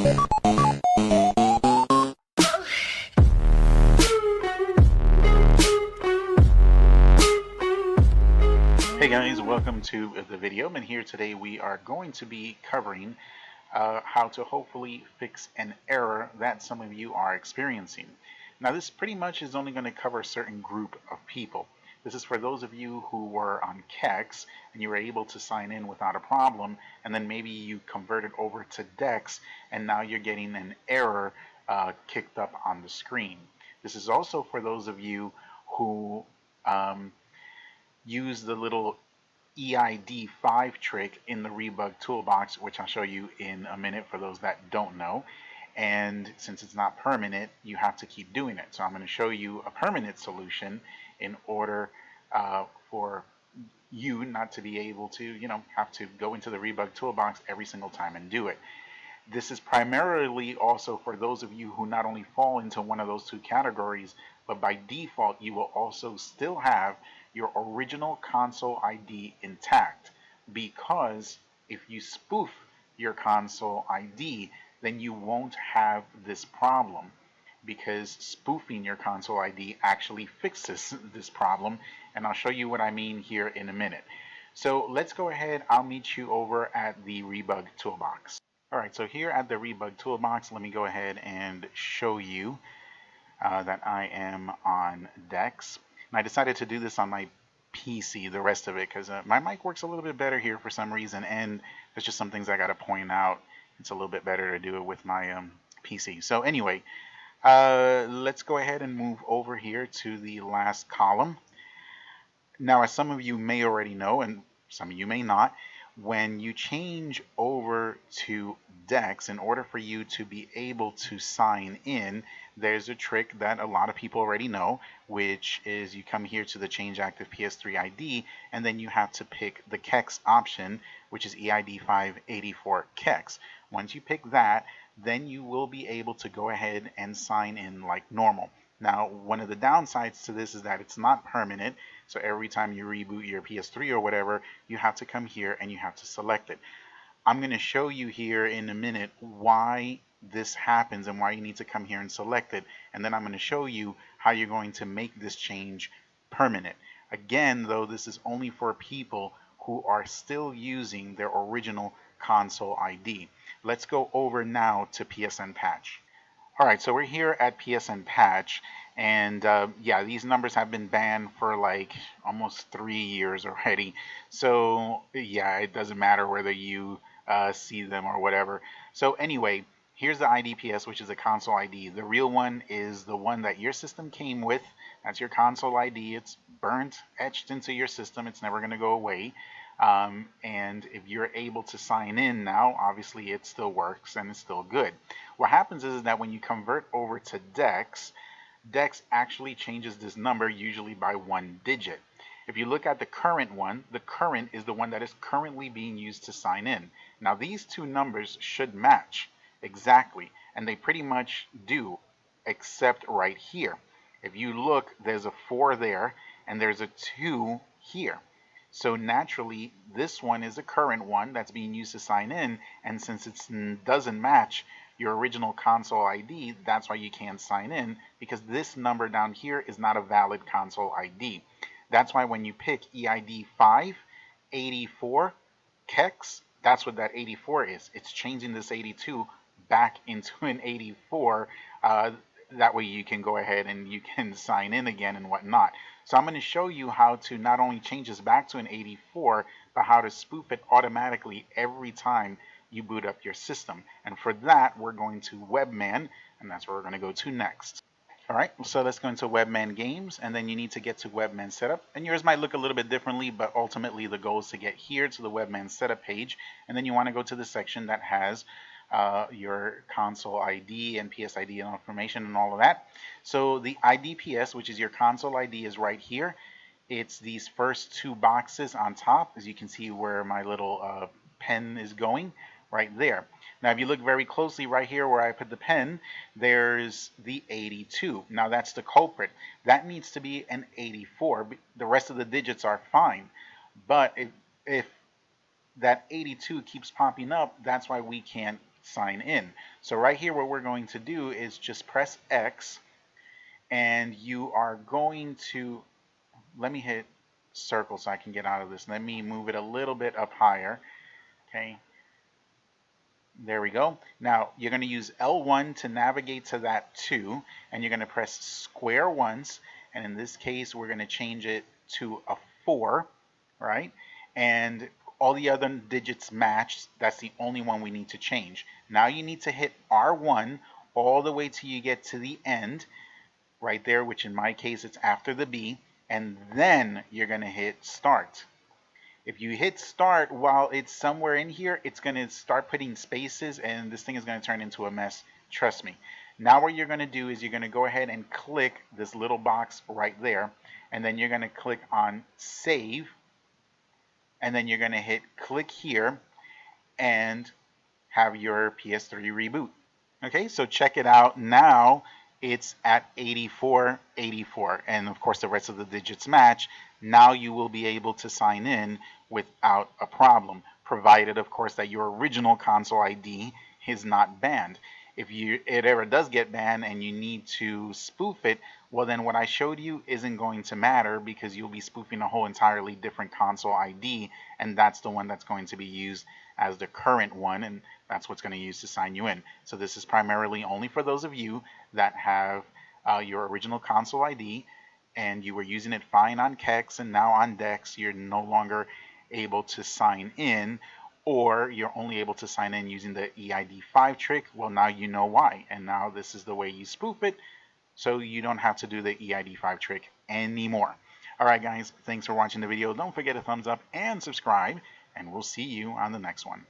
Hey guys, welcome to the video, and here today we are going to be covering how to hopefully fix an error that some of you are experiencing. Now this pretty much is only going to cover a certain group of people. This is for those of you who were on CEX and you were able to sign in without a problem, and then maybe you converted over to DEX and now you're getting an error kicked up on the screen. This is also for those of you who use the little EID5 trick in the Rebug Toolbox, which I'll show you in a minute for those that don't know. And since it's not permanent, you have to keep doing it. So I'm going to show you a permanent solution in order for you not to be able to, have to go into the Rebug Toolbox every single time and do it. This is primarily also for those of you who not only fall into one of those two categories, but by default, you will also still have your original console ID intact, because if you spoof your console ID, then you won't have this problem, because spoofing your console ID actually fixes this problem, and I'll show you what I mean here in a minute. So let's go ahead. I'll meet you over at the Rebug Toolbox. Alright, so here at the Rebug Toolbox, let me go ahead and show you that I am on DEX. And I decided to do this on my PC, the rest of it, because my mic works a little bit better here for some reason, and there's just some things I got to point out. It's a little bit better to do it with my PC. So anyway, let's go ahead and move over here to the last column. Now, as some of you may already know, and some of you may not, when you change over to DEX, in order for you to be able to sign in, there's a trick that a lot of people already know, which is you come here to the Change Active Ps3 Id, and then you have to pick the CEX option, which is EID5 CEX. Once you pick that, then you will be able to go ahead and sign in like normal. Now, one of the downsides to this is that it's not permanent, so every time you reboot your PS3 or whatever, you have to come here and you have to select it. I'm going to show you here in a minute why this happens and why you need to come here and select it, and then I'm going to show you how you're going to make this change permanent. Again, though, this is only for people who are still using their original console ID. Let's go over now to Psn Patch. Alright, so we're here at Psn Patch, and yeah, these numbers have been banned for like almost 3 years already. So yeah, it doesn't matter whether you see them or whatever. So anyway, here's the IDPS, which is a console ID. The real one is the one that your system came with. That's your console ID. It's burnt, etched into your system. It's never going to go away. And if you're able to sign in now, obviously it still works and it's still good. What happens is that when you convert over to DEX, DEX actually changes this number usually by 1 digit. If you look at the current one, the current is the one that is currently being used to sign in. Now these two numbers should match exactly, and they pretty much do, except right here. If you look, there's a 4 there and there's a 2 here. So naturally, this one is a current one that's being used to sign in, and since it doesn't match your original console ID, that's why you can't sign in, because this number down here is not a valid console ID. That's why when you pick EID5 84 CEX, that's what that 84 is. It's changing this 82 back into an 84. That way you can go ahead and you can sign in again and whatnot. So I'm going to show you how to not only change this back to an 84, but how to spoof it automatically every time you boot up your system. And for that, we're going to Webman, and that's where we're going to go to next. All right, so let's go into Webman Games, and then you need to get to Webman Setup. And yours might look a little bit differently, but ultimately the goal is to get here to the Webman Setup page, and then you want to go to the section that has your console ID and PSID and information and all of that. So the IDPS, which is your console ID, is right here. It's these first 2 boxes on top, as you can see where my little pen is going, right there. Now if you look very closely right here where I put the pen, there's the 82. Now that's the culprit. That needs to be an 84. The rest of the digits are fine. But if that 82 keeps popping up, that's why we can't sign in. So right here, what we're going to do is just press X, and you are going to, let me hit circle so I can get out of this. Let me move it a little bit up higher. Okay, there we go. Now you're going to use L1 to navigate to that 2, and you're going to press square once, and in this case we're going to change it to a 4, right? And all the other digits match. That's the only one we need to change. Now you need to hit R1 all the way till you get to the end right there, which in my case it's after the B, and then you're going to hit start. If you hit start while it's somewhere in here, it's going to start putting spaces, and this thing is going to turn into a mess. Trust me. Now what you're going to do is you're going to go ahead and click this little box right there, and then you're going to click on save, and then you're going to hit click here and have your PS3 reboot. Okay, so check it out. Now it's at 8484, and of course the rest of the digits match. Now you will be able to sign in without a problem, provided of course that your original console ID is not banned. If it ever does get banned and you need to spoof it, well then what I showed you isn't going to matter, because you'll be spoofing a whole entirely different console ID, and that's the one that's going to be used as the current one, and that's what's going to use to sign you in. So this is primarily only for those of you that have your original console ID and you were using it fine on Kex, and now on Dex you're no longer able to sign in, or you're only able to sign in using the EID5 trick. Well, now you know why, and now this is the way you spoof it, so you don't have to do the EID5 trick anymore. Alright guys, thanks for watching the video. Don't forget to thumbs up and subscribe, and we'll see you on the next one.